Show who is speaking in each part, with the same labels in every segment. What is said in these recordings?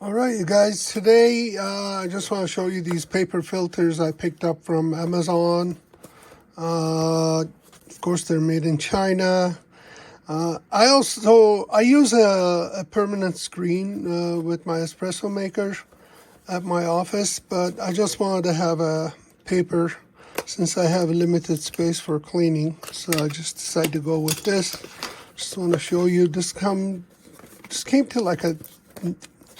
Speaker 1: All right, you guys, today I just want to show you these paper filters I picked up from Amazon. Of course, they're made in China. I use a permanent screen with my espresso maker at my office, but I just wanted to have a paper since I have a limited space for cleaning. So I just decided to go with this. Just want to show you this came to like a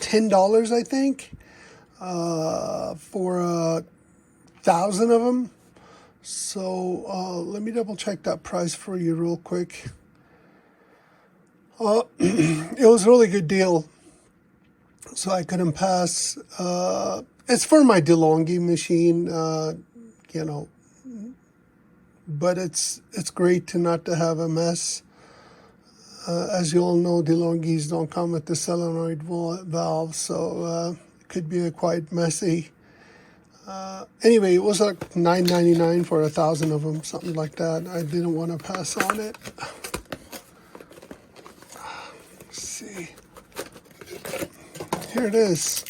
Speaker 1: $10, I think, for 1,000 of them. So let me double check that price for you real quick. It was a really good deal, so I couldn't pass. It's for my DeLonghi machine, but it's great to have a mess. As you all know, DeLonghis don't come with the solenoid valve, so it could be quite messy. Anyway, it was like $9.99 for 1,000 of them, something like that. I didn't want to pass on it. Let's see. Here it is.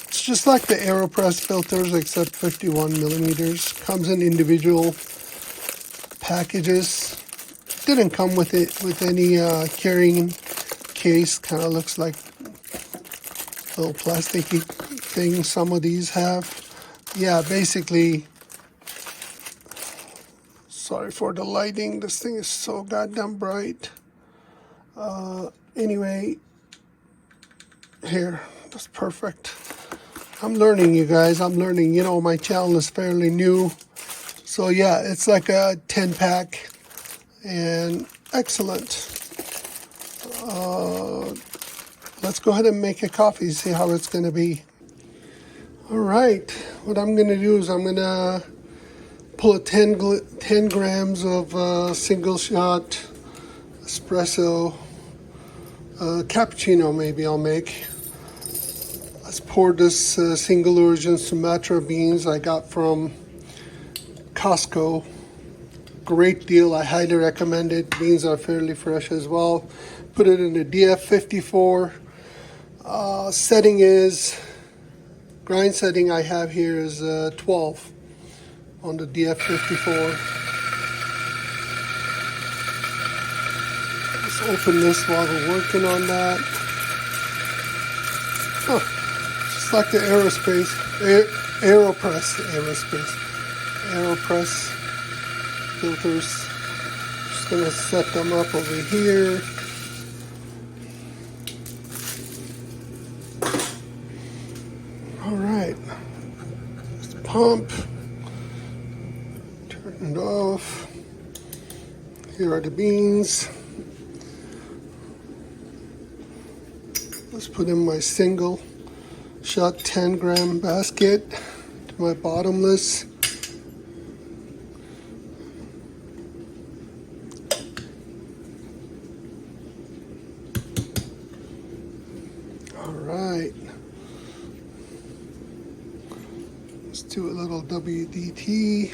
Speaker 1: It's just like the AeroPress filters, except 51 millimeters. Comes in individual packages. Didn't come with any carrying case. Kind of looks like a little plasticky thing some of these have. Yeah, basically, sorry for the lighting. This thing is so goddamn bright. Anyway, here, that's perfect. I'm learning, you guys. I'm learning. You know, my channel is fairly new. So yeah, it's like a 10-pack. And excellent. Let's go ahead and make a coffee, see how it's going to be. All right, what I'm going to do is I'm going to pull 10 grams of single shot espresso, cappuccino maybe I'll make. Let's pour this single origin Sumatra beans I got from Costco. Great deal. I highly recommend it. Beans are fairly fresh as well. Put it in the DF54. Grind setting I have here is 12 on the DF54. Let's open this while we're working on that. Just like the AeroPress filters. Just gonna set them up over here. All right, let's pump, turn it off. Here are the beans. Let's put in my single shot 10-gram basket to my bottomless. All right, let's do a little WDT.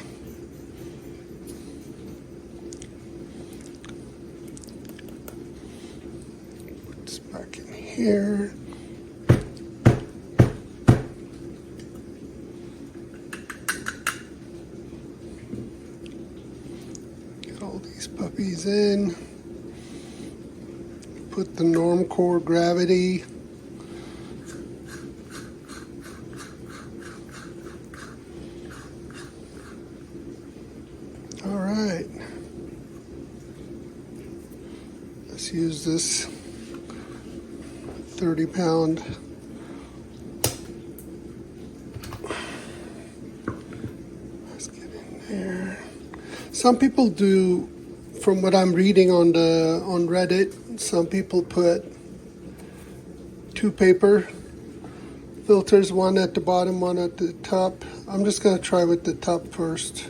Speaker 1: Put this back in here. Get all these puppies in. Put the Normcore Gravity. All right, let's use this 30-pound. Let's get in there. Some people do, from what I'm reading on Reddit, some people put 2 paper filters, one at the bottom, one at the top. I'm just gonna try with the top first.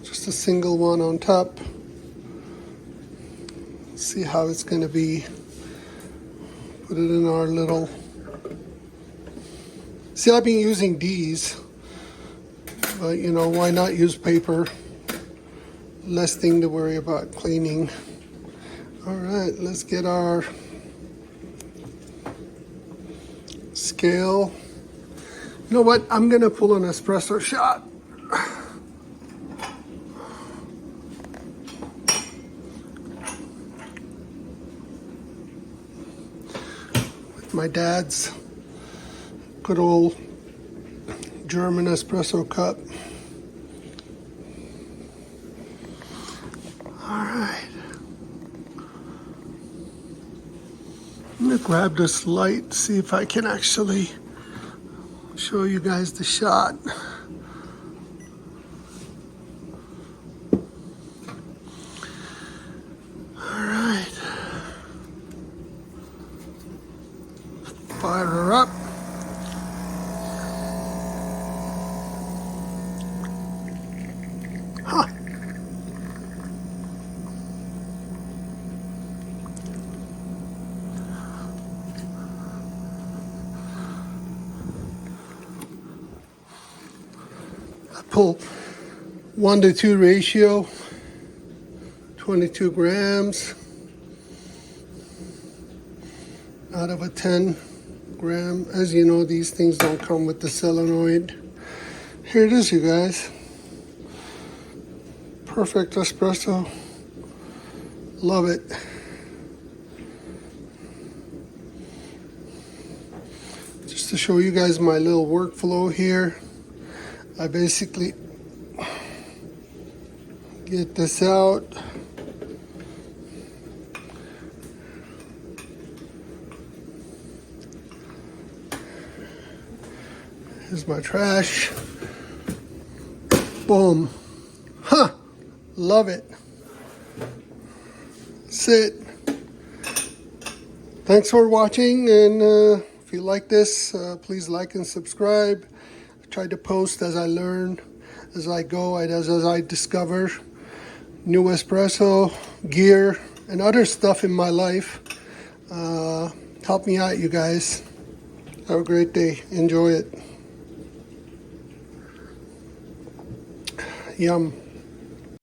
Speaker 1: Just a single one on top. See how it's going to be. Put it in our little. See, I've been using these, but you know, why not use paper? Less thing to worry about cleaning. All right, let's get our scale. You know what? I'm gonna pull an espresso shot. With my dad's good old German espresso cup. All right. I'm gonna grab this light, see if I can actually show you guys the shot. All right. Fire her up. Huh. I pull 1-to-2 ratio, 22 grams out of a 10 gram. As you know, these things don't come with the solenoid. Here it is, you guys. Perfect espresso. Love it. Just to show you guys my little workflow here, I basically get this out. Here's my trash. Boom. Huh. Love it. That's it. Thanks for watching, and if you like this, please like and subscribe. I try to post as I learn, as I go, as I discover new espresso, gear, and other stuff in my life. Help me out, you guys. Have a great day. Enjoy it. Yum.